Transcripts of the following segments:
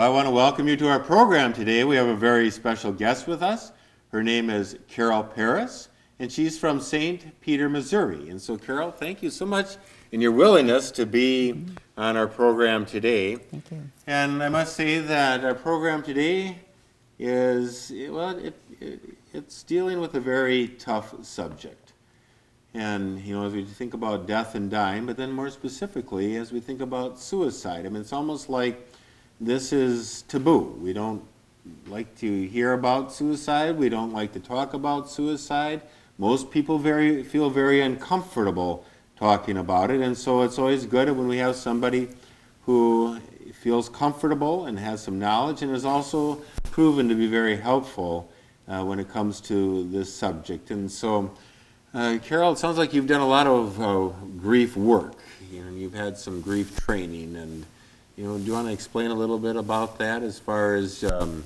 I want to welcome you to our program today. We have a very special guest with us. Her name is Carol Pedersen, and she's from St. Peter, Missouri. And so, Carol, thank you so much in your willingness to be on our program today. Thank you. And I must say that our program today is, well, it's dealing with a very tough subject. And, you know, as we think about death and dying, but then more specifically, as we think about suicide, I mean, it's almost like this is taboo. We don't like to hear about suicide. We don't like to talk about suicide. Most people feel very uncomfortable talking about it, and so it's always good when we have somebody who feels comfortable and has some knowledge and is also proven to be very helpful when it comes to this subject. And so, Carol, it sounds like you've done a lot of grief work. You know, you've had some grief training, and you know, do you want to explain a little bit about that as far as you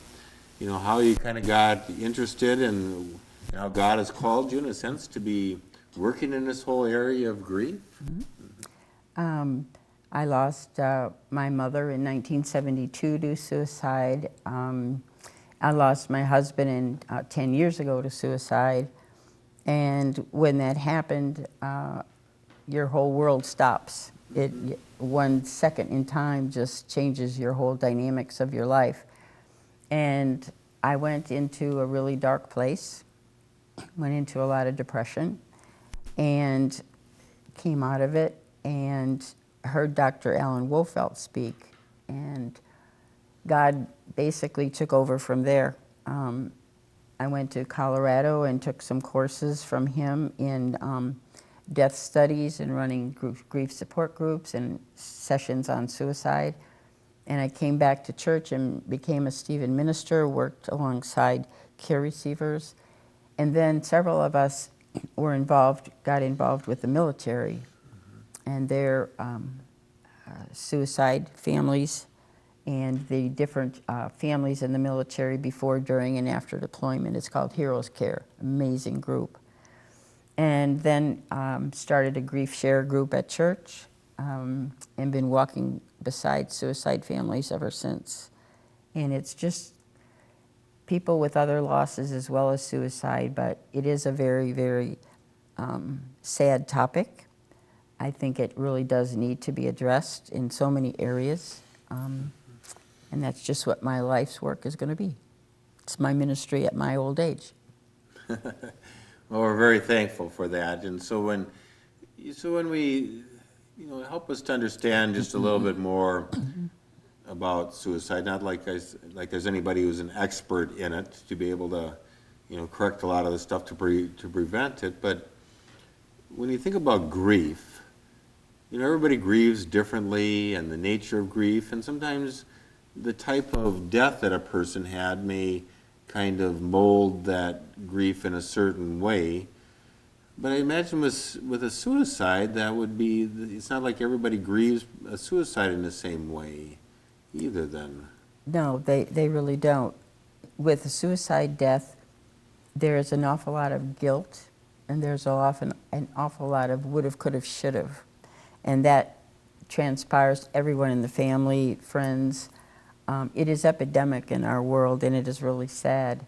know, how you kind of got interested and how God has called you, in a sense, to be working in this whole area of grief? I lost my mother in 1972 to suicide. I lost my husband 10 years ago to suicide. And when that happened, your whole world stops. 1 second in time just changes your whole dynamics of your life. And I went into a really dark place, went into a lot of depression, and came out of it and heard Dr. Alan Wolfelt speak. And God basically took over from there. I went to Colorado and took some courses from him in death studies and running grief support groups and sessions on suicide. And I came back to church and became a Stephen minister, worked alongside care receivers. And then several of us got involved with the military and their suicide families and the different families in the military before, during, and after deployment. It's called Heroes Care, amazing group. And then started a grief share group at church and been walking beside suicide families ever since. And it's just people with other losses as well as suicide, but it is a very, very sad topic. I think it really does need to be addressed in so many areas. And that's just what my life's work is going to be. It's my ministry at my old age. Well, we're very thankful for that. And so when we, you know, help us to understand just a little bit more about suicide, not like there's anybody who's an expert in it to be able to, you know, correct a lot of the stuff to prevent it. But when you think about grief, you know, everybody grieves differently, and the nature of grief, and sometimes the type of death that a person had may kind of mold that grief in a certain way. But I imagine with a suicide, that would be, it's not like everybody grieves a suicide in the same way either then. No, they really don't. With a suicide death, there is an awful lot of guilt, and there's often an awful lot of would've, could've, should've. And that transpires to everyone in the family, friends. It is epidemic in our world, and it is really sad.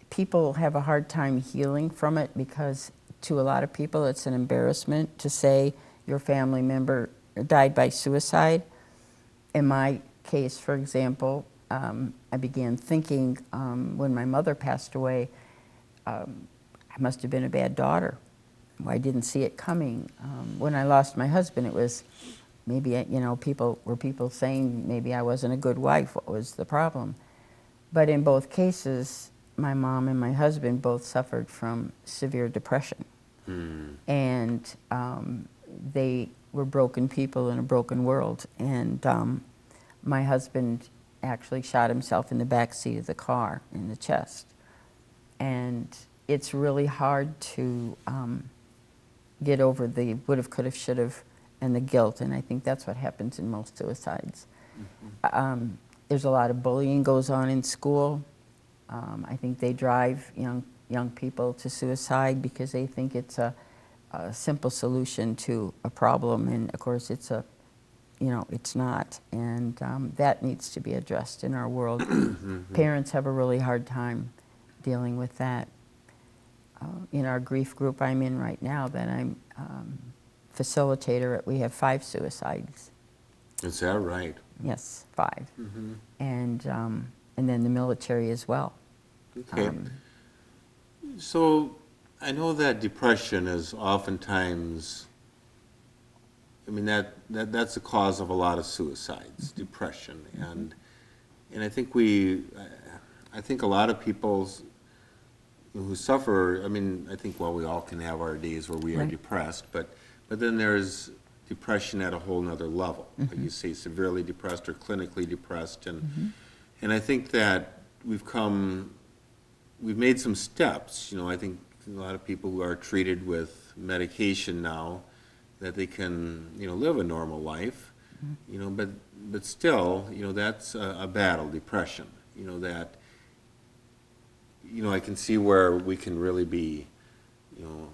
People have a hard time healing from it because to a lot of people it's an embarrassment to say your family member died by suicide. In my case, for example, I began thinking when my mother passed away, I must have been a bad daughter. I didn't see it coming. When I lost my husband, it was maybe, you know, people saying maybe I wasn't a good wife. What was the problem? But in both cases, my mom and my husband both suffered from severe depression. And they were broken people in a broken world. And my husband actually shot himself in the back seat of the car in the chest. And it's really hard to get over the would've, could've, should've, and the guilt, and I think that's what happens in most suicides. There's a lot of bullying goes on in school. I think they drive young people to suicide because they think it's a simple solution to a problem, and of course it's a you know, it's not. And that needs to be addressed in our world. Parents have a really hard time dealing with that. In our grief group I'm in right now, that I'm facilitator at, we have 5 suicides. Is that right? Yes, 5. And then the military as well. Okay. So I know that depression is oftentimes, I mean, that's the cause of a lot of suicides, depression. And I think I think a lot of people who suffer, I mean, I think, well, we all can have our days where we are depressed, but then there's depression at a whole nother level. Like you say, severely depressed or clinically depressed. And I think that we've made some steps. You know, I think a lot of people who are treated with medication now, that they can, you know, live a normal life, you know, but still, you know, that's a battle, depression, you know, that, you know, I can see where we can really be, you know,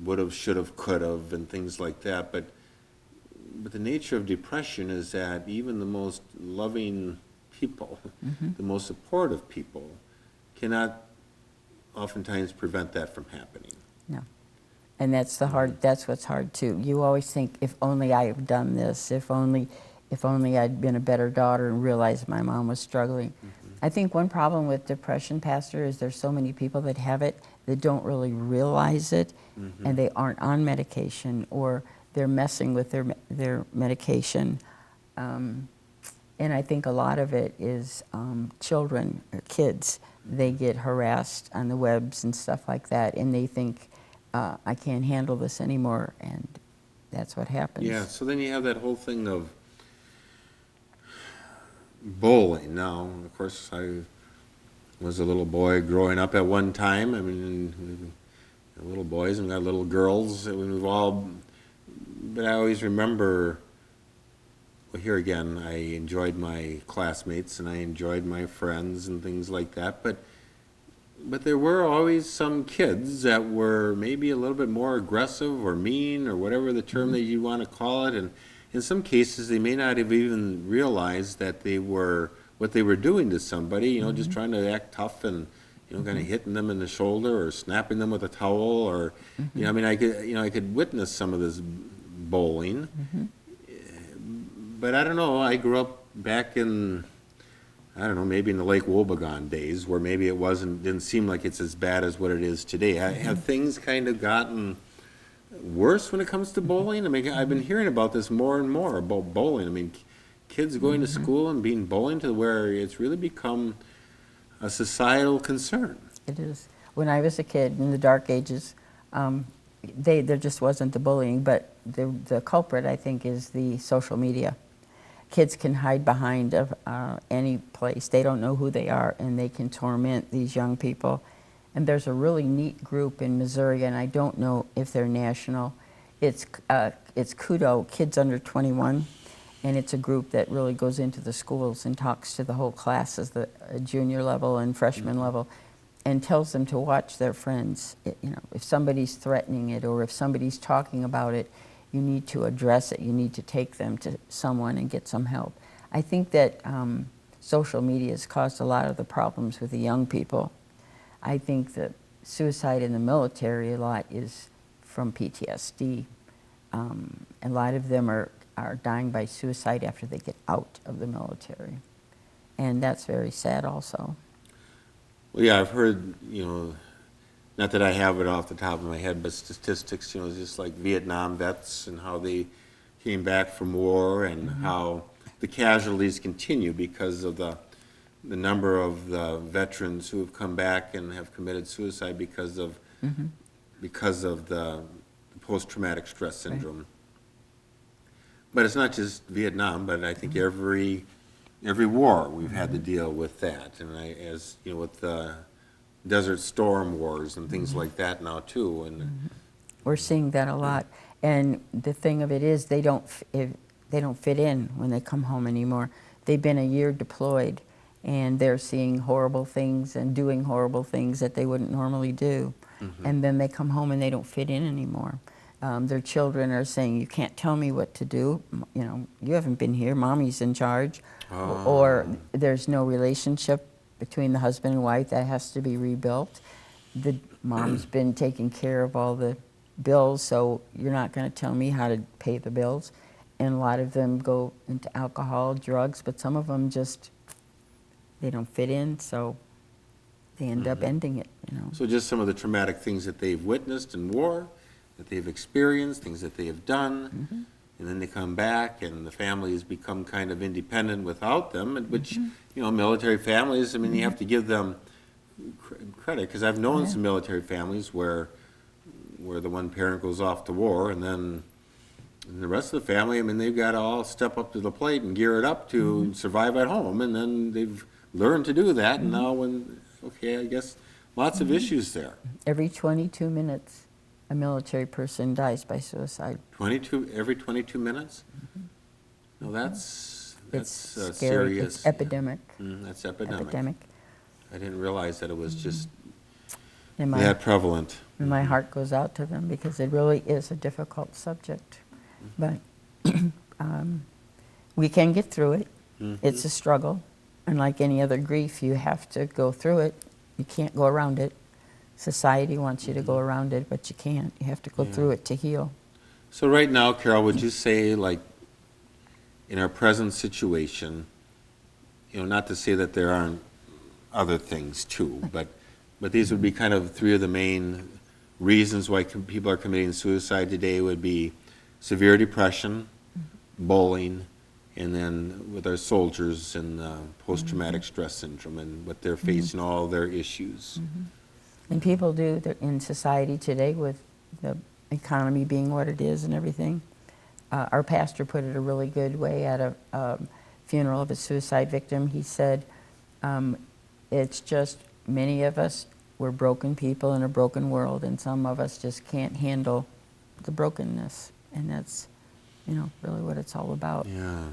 would've, should've, could've, and things like that, but the nature of depression is that even the most loving people, the most supportive people, cannot oftentimes prevent that from happening. No. And that's the hard, that's what's hard too. You always think, if only I had done this, if only I'd been a better daughter and realized my mom was struggling. I think one problem with depression, Pastor, is there's so many people that have it that don't really realize it, and they aren't on medication, or they're messing with their medication. And I think a lot of it is children, or kids. They get harassed on the webs and stuff like that, and they think, I can't handle this anymore, and that's what happens. Yeah, so then you have that whole thing of bullying. Now, of course, I was a little boy growing up at one time. I mean, little boys and got little girls. We've all, but I always remember, well, here again, I enjoyed my classmates and I enjoyed my friends and things like that, but there were always some kids that were maybe a little bit more aggressive or mean, or whatever the term that you want to call it, and in some cases they may not have even realized that they were, what they were doing to somebody, you know, just trying to act tough and, you know, kind of hitting them in the shoulder or snapping them with a towel, or, you know, I mean, I could witness some of this bullying. But I don't know, I grew up back in, I don't know, maybe in the Lake Wobegon days, where maybe it didn't seem like it's as bad as what it is today. Have things kind of gotten worse when it comes to bullying? I mean, I've been hearing about this more and more, about bullying. I mean, kids going to school and being bullied to where it's really become a societal concern. It is. When I was a kid in the dark ages, there just wasn't the bullying, but the culprit, I think, is the social media. Kids can hide behind any place. They don't know who they are, and they can torment these young people. And there's a really neat group in Missouri, and I don't know if they're national. It's Kudo, Kids Under 21, and it's a group that really goes into the schools and talks to the whole classes, the junior level and freshman level, and tells them to watch their friends. You know, if somebody's threatening it, or if somebody's talking about it, you need to address it. You need to take them to someone and get some help. I think that social media has caused a lot of the problems with the young people. I think that suicide in the military a lot is from PTSD. A lot of them are dying by suicide after they get out of the military. And that's very sad also. Well, yeah, I've heard, you know, not that I have it off the top of my head, but statistics, you know, just like Vietnam vets and how they came back from war, and how the casualties continue because of the number of the veterans who have come back and have committed suicide because of the post-traumatic stress syndrome. Right. But it's not just Vietnam, but I think every war we've had to deal with that, and as you know, with the Desert Storm wars and things like that now too, and we're seeing that a lot. And the thing of it is, they don't fit in when they come home anymore. They've been a year deployed, and they're seeing horrible things and doing horrible things that they wouldn't normally do. And then they come home and they don't fit in anymore. Their children are saying, you can't tell me what to do. You know, you haven't been here. Mommy's in charge. Or there's no relationship between the husband and wife that has to be rebuilt. The mom's been taking care of all the bills, so you're not going to tell me how to pay the bills. And a lot of them go into alcohol, drugs, but some of them just, they don't fit in, so they end up ending it, you know. So just some of the traumatic things that they've witnessed in war, that they've experienced, things that they have done, and then they come back and the family has become kind of independent without them, which, you know, military families, I mean, you have to give them credit, because I've known some military families where the one parent goes off to war, and then the rest of the family, I mean, they've got to all step up to the plate and gear it up to survive at home, and then they've learned to do that, and now okay, I guess lots of issues there. Every 22 minutes, a military person dies by suicide. Every 22 minutes? No, that's It's scary. serious. It's epidemic. That's epidemic. Epidemic. I didn't realize that it was just And that prevalent. my heart goes out to them because it really is a difficult subject. But we can get through it. It's a struggle. And like any other grief, you have to go through it. You can't go around it. Society wants you to go around it, but you can't. You have to go through it to heal. So right now, Carol, would you say, like, in our present situation, you know, not to say that there aren't other things too, but these would be kind of three of the main reasons why people are committing suicide today would be severe depression, bullying, and then with our soldiers and post-traumatic stress syndrome and what they're facing, all their issues. And people do, in society today with the economy being what it is and everything. Our pastor put it a really good way at a funeral of a suicide victim. He said, it's just many of us, we're broken people in a broken world, and some of us just can't handle the brokenness. And that's, you know, really what it's all about. Yeah.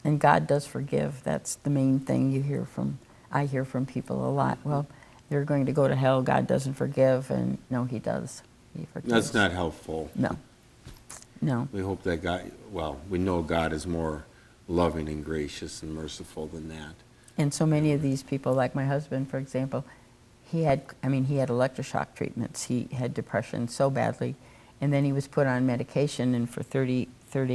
And God does forgive. That's the main thing you hear from, I hear from people a lot. Well, they're going to go to hell, God doesn't forgive, and no, He does. He forgives. That's not helpful. No. No. We hope that God, well, we know God is more loving and gracious and merciful than that. And so many of these people, like my husband, for example, he had electroshock treatments. He had depression so badly, and then he was put on medication, and for 30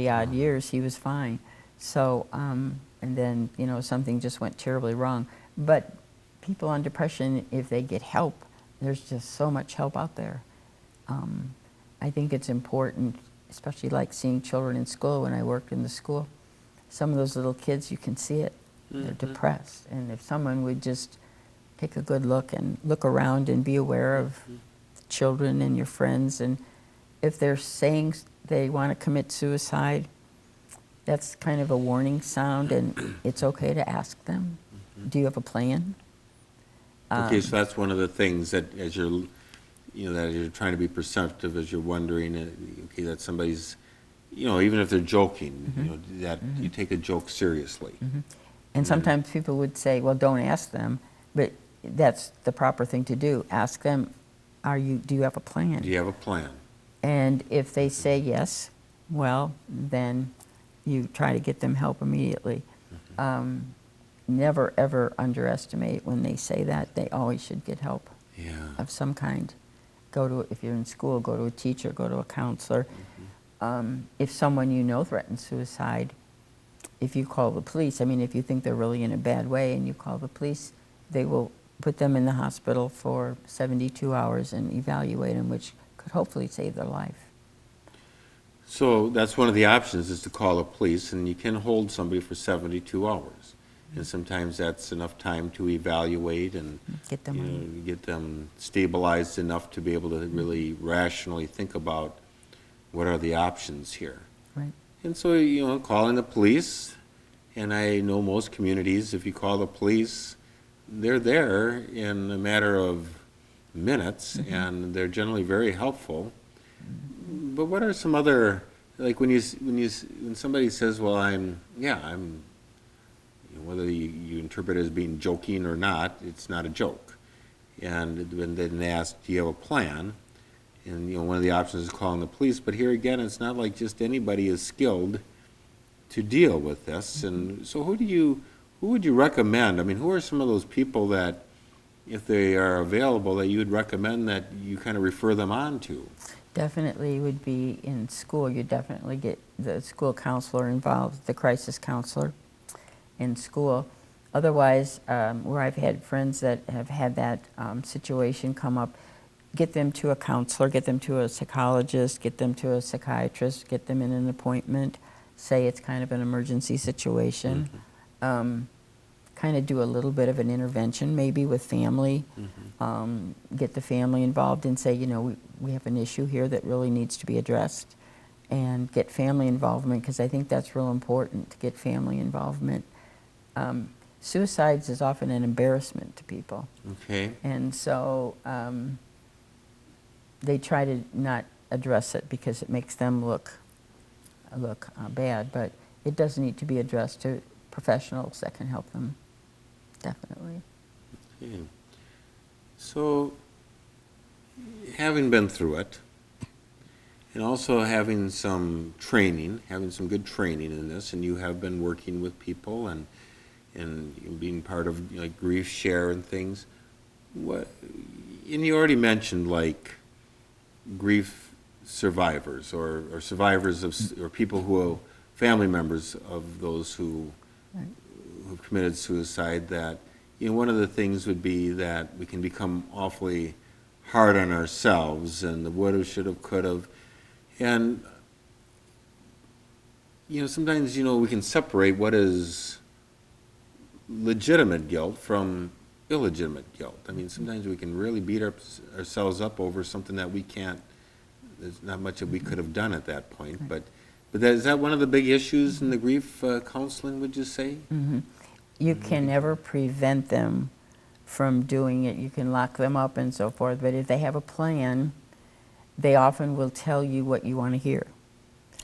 odd years he was fine. So, and then, you know, something just went terribly wrong. But people on depression, if they get help, there's just so much help out there. I think it's important, especially like seeing children in school. When I worked in the school, some of those little kids, you can see it. They're depressed. And if someone would just take a good look and look around and be aware of children and your friends, and if they're saying they want to commit suicide, that's kind of a warning sound, and it's okay to ask them, do you have a plan? Okay, so that's one of the things that as you're, you know, that you're trying to be perceptive as you're wondering, okay, that somebody's, you know, even if they're joking, you know, that you take a joke seriously. And sometimes people would say, well, don't ask them, but that's the proper thing to do. Ask them, do you have a plan? Do you have a plan? And if they say yes, well, then you try to get them help immediately. Never, ever underestimate when they say that. They always should get help of some kind. If you're in school, go to a teacher, go to a counselor. If someone you know threatens suicide, if you call the police, I mean, if you think they're really in a bad way and you call the police, they will put them in the hospital for 72 hours and evaluate them, which could hopefully save their life. So that's one of the options, is to call the police, and you can hold somebody for 72 hours. And sometimes that's enough time to evaluate and Get them you know, on. get them stabilized enough to be able to really rationally think about what are the options here. Right. And so, you know, calling the police, and I know most communities, if you call the police, they're there in a matter of minutes, and they're generally very helpful. But what are some other, like when somebody says, well, I'm, you know, whether you interpret it as being joking or not, it's not a joke. And when then they ask, do you have a plan? And, one of the options is calling the police, but here again, it's not like just anybody is skilled to deal with this. And so who would you recommend? I mean, who are some of those people that, if they are available, that you would recommend that you kind of refer them on to? Definitely would be in school. You definitely get the school counselor involved, the crisis counselor in school. Otherwise, where I've had friends that have had that situation come up, get them to a counselor, get them to a psychologist, get them to a psychiatrist, get them in an appointment, say it's kind of an emergency situation. Kind of do a little bit of an intervention, maybe with family, get the family involved and say, we have an issue here that really needs to be addressed, and get family involvement, because I think that's real important, to get family involvement. Suicides is often an embarrassment to people. Okay. And so they try to not address it because it makes them look bad, but it does need to be addressed to professionals that can help them. Definitely. Okay. So, having been through it, and also having some training, having some good training in this, and you have been working with people and being part of like Grief Share and things, and you already mentioned like grief survivors or survivors of, or people who, family members of those who've committed suicide, that one of the things would be that we can become awfully hard on ourselves, and the would've, should've, could've, and sometimes we can separate what is legitimate guilt from illegitimate guilt. I mean, sometimes we can really beat ourselves up over something that we can't. There's not much that we could have done at that point, but is that one of the big issues in the grief counseling, would you say? You can never prevent them from doing it. You can lock them up and so forth, but if they have a plan, they often will tell you what you want to hear.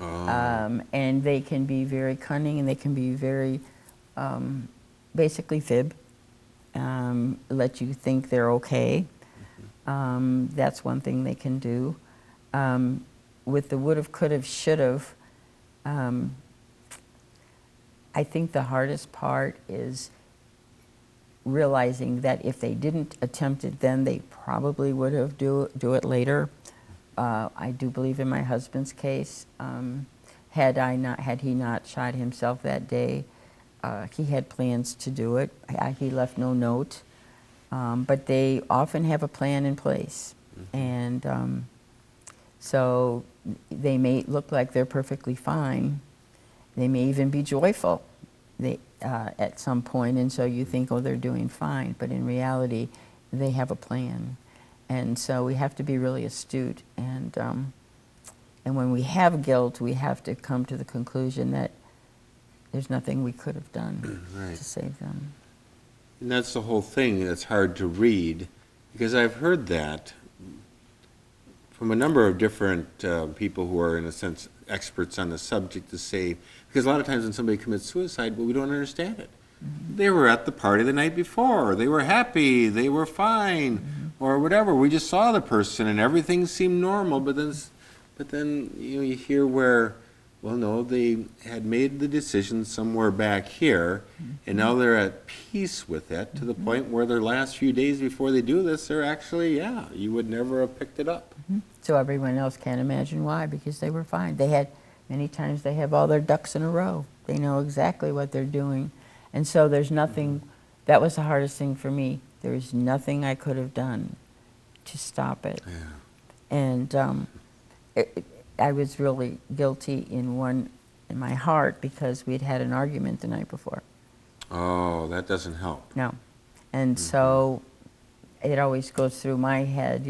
And they can be very cunning, and they can be very, basically fib, let you think they're okay. That's one thing they can do. With the would've, could've, should've, I think the hardest part is realizing that if they didn't attempt it then, they probably would have do it later. I do believe in my husband's case, had he not shot himself that day, he had plans to do it. He left no note, but they often have a plan in place, and so they may look like they're perfectly fine. They may even be joyful at some point, and so you think, oh, they're doing fine, but in reality, they have a plan. And so we have to be really astute, and when we have guilt, we have to come to the conclusion that there's nothing we could have done to save them. And that's the whole thing that's hard to read, because I've heard that from a number of different people who are, in a sense, experts on the subject, to say, because a lot of times when somebody commits suicide, well, we don't understand it. They were at the party the night before, they were happy, they were fine, or whatever. We just saw the person and everything seemed normal, but then you hear where, well, no, they had made the decision somewhere back here, and now they're at peace with it, to the point where their last few days before they do this, they're actually, you would never have picked it up. So everyone else can't imagine why, because they were fine. Many times they have all their ducks in a row. They know exactly what they're doing. And so there's nothing, that was the hardest thing for me. There's nothing I could have done to stop it. And I was really guilty in my heart, because we'd had an argument the night before. Oh, that doesn't help. No. And so it always goes through my head,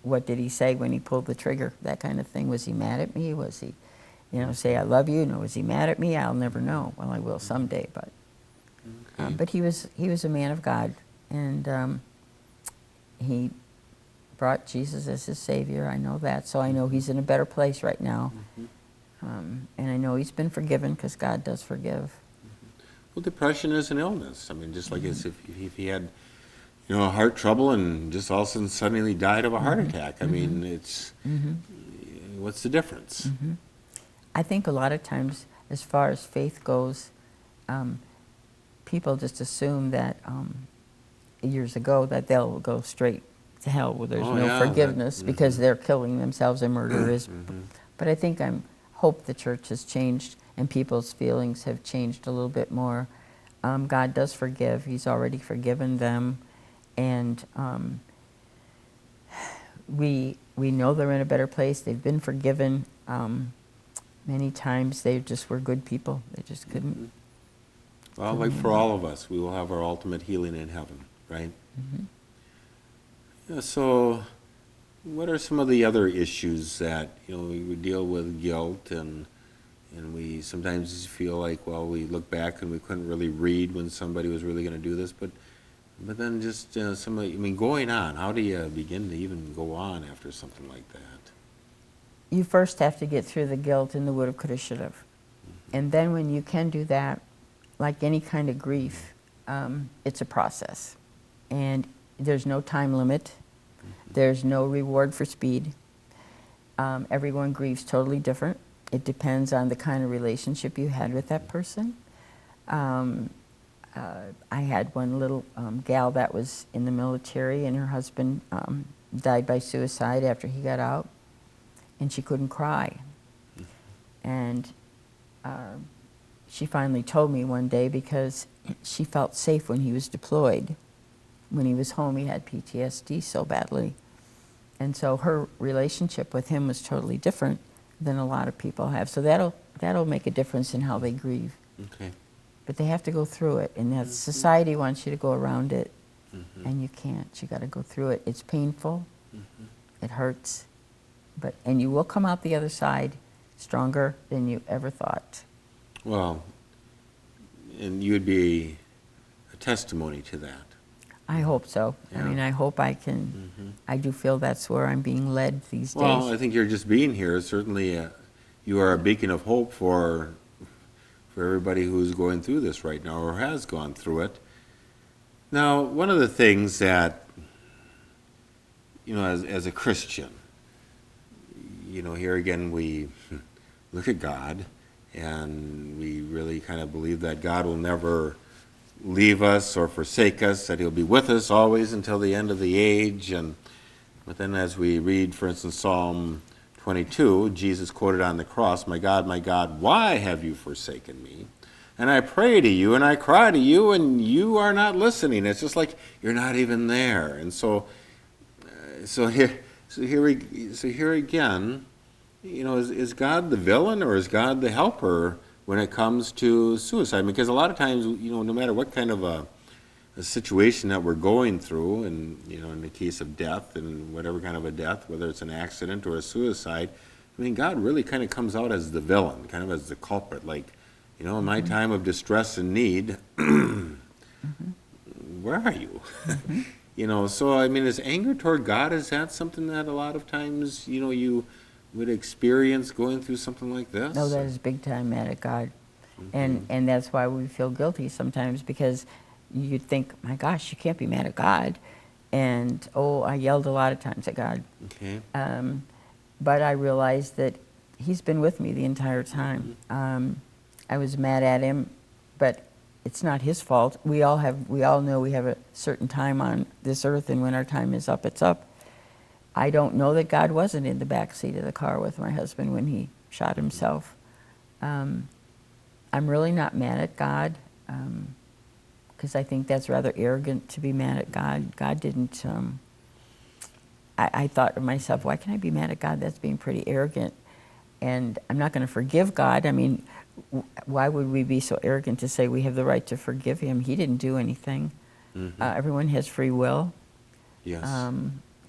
what did he say when he pulled the trigger? That kind of thing. Was he mad at me? Was he, say I love you? No, was he mad at me? I'll never know. Well, I will someday, but but he was a man of God, and he brought Jesus as his Savior. I know that, so I know he's in a better place right now, and I know he's been forgiven, because God does forgive. Well, depression is an illness. I mean, just like as if he had heart trouble and just all of a sudden suddenly died of a heart attack. I mean, it's, what's the difference? I think a lot of times, as far as faith goes, people just assume that years ago that they'll go straight to hell where there's Oh, no yeah, forgiveness because they're killing themselves and murder is. But I think hope the church has changed and people's feelings have changed a little bit more. God does forgive. He's already forgiven them. And we know they're in a better place. They've been forgiven. Many times they just were good people. They just couldn't. Well, like for all of us, we will have our ultimate healing in heaven, right? Yeah, so what are some of the other issues that, we deal with guilt and we sometimes feel like, well, we look back and we couldn't really read when somebody was really going to do this, but then just going on, how do you begin to even go on after something like that? You first have to get through the guilt and the woulda, coulda, shoulda. And then when you can do that, like any kind of grief, it's a process. And there's no time limit. There's no reward for speed. Everyone grieves totally different. It depends on the kind of relationship you had with that person. I had one little gal that was in the military, and her husband died by suicide after he got out, and she couldn't cry. And she finally told me one day because she felt safe when he was deployed. When he was home, he had PTSD so badly. And so her relationship with him was totally different than a lot of people have. So that'll make a difference in how they grieve. Okay. But they have to go through it, and that society wants you to go around it, and you can't. You got to go through it. It's painful. It hurts, and you will come out the other side stronger than you ever thought. Well, and you would be a testimony to that. I hope so. Yeah. I mean, I hope I can. I do feel that's where I'm being led these days. Well, I think you're just being here. Certainly, you are a beacon of hope for everybody who's going through this right now or has gone through it. Now, one of the things that, as a Christian, here again we look at God and we really kind of believe that God will never leave us or forsake us, that he'll be with us always until the end of the age. But then as we read, for instance, Psalm 22, Jesus quoted on the cross, my God, why have you forsaken me? And I pray to you and I cry to you and you are not listening. It's just like you're not even there. And so here again, is God the villain or is God the helper when it comes to suicide? Because a lot of times, no matter what kind of a situation that we're going through, and in the case of death and whatever kind of a death, whether it's an accident or a suicide, God really kind of comes out as the villain, kind of as the culprit. Like, in my time of distress and need, where are you? So is anger toward God, is that something that a lot of times, you would experience going through something like this? No, that is big time mad at God. And that's why we feel guilty sometimes, because you'd think, my gosh, you can't be mad at God. And, I yelled a lot of times at God. Okay. But I realized that he's been with me the entire time. I was mad at him, but it's not his fault. We all know we have a certain time on this earth, and when our time is up, it's up. I don't know that God wasn't in the back seat of the car with my husband when he shot himself. I'm really not mad at God, because I think that's rather arrogant to be mad at God. God didn't, I thought to myself, why can I be mad at God? That's being pretty arrogant. And I'm not going to forgive God. Why would we be so arrogant to say we have the right to forgive him? He didn't do anything. Everyone has free will. Yes.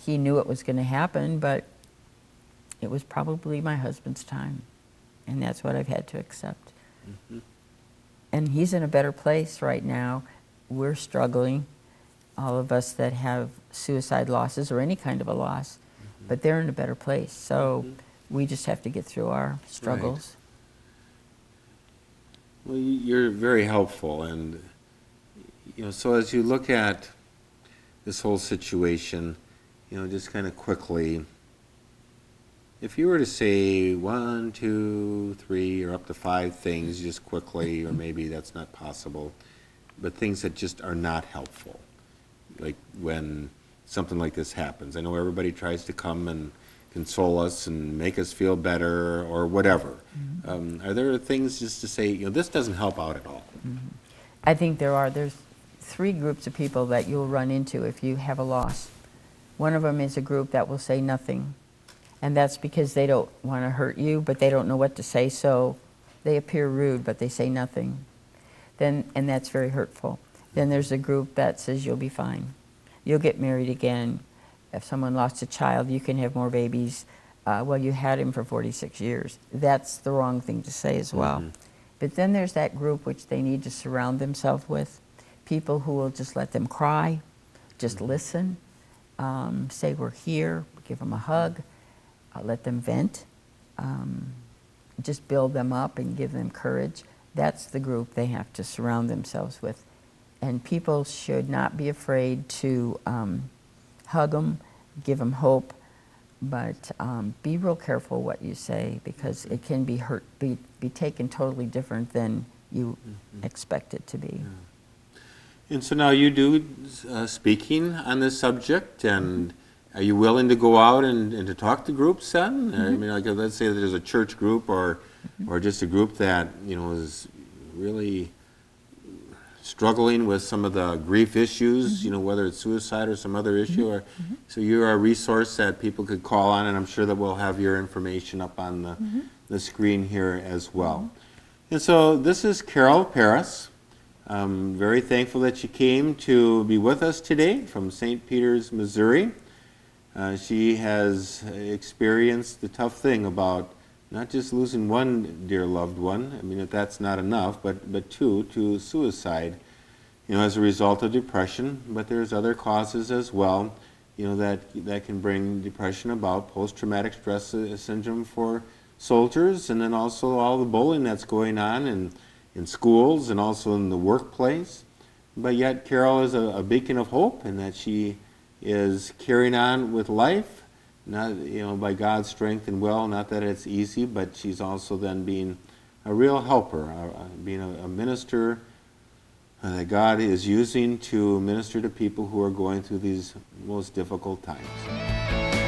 He knew it was going to happen, but it was probably my husband's time. And that's what I've had to accept. And he's in a better place right now. We're struggling, all of us that have suicide losses or any kind of a loss, but they're in a better place. So we just have to get through our struggles. Right. Well, you're very helpful. And, so as you look at this whole situation, just kind of quickly, if you were to say 1, 2, 3, or up to 5 things just quickly, or maybe that's not possible, but things that just are not helpful, like when something like this happens. I know everybody tries to come and console us and make us feel better or whatever. Are there things just to say, this doesn't help out at all? I think there's 3 groups of people that you'll run into if you have a loss. One of them is a group that will say nothing, and that's because they don't want to hurt you, but they don't know what to say, so they appear rude, but they say nothing. And that's very hurtful. Then there's a group that says you'll be fine. You'll get married again. If someone lost a child, you can have more babies. Well, you had him for 46 years. That's the wrong thing to say as well. But then there's that group which they need to surround themselves with, people who will just let them cry, just listen, say we're here, give them a hug, let them vent, just build them up and give them courage. That's the group they have to surround themselves with. And people should not be afraid to hug them, give them hope, but be real careful what you say, because it can be taken totally different than you expect it to be. And so now you do speaking on this subject, and are you willing to go out and to talk to groups then? I mean, like, let's say there's a church group or just a group that, is really struggling with some of the grief issues, whether it's suicide or some other issue. So you're a resource that people could call on, and I'm sure that we'll have your information up on the screen here as well. And so this is Carol Paris. I'm very thankful that she came to be with us today from St. Peters, Missouri. She has experienced the tough thing about not just losing one dear loved one, I mean, if that's not enough, but 2, to suicide, as a result of depression. But there's other causes as well, that can bring depression about, post-traumatic stress syndrome for soldiers, and then also all the bullying that's going on in schools and also in the workplace. But yet Carol is a beacon of hope, and that she is carrying on with life, not by God's strength and will. Not that it's easy, but she's also then being a real helper, being a minister that God is using to minister to people who are going through these most difficult times.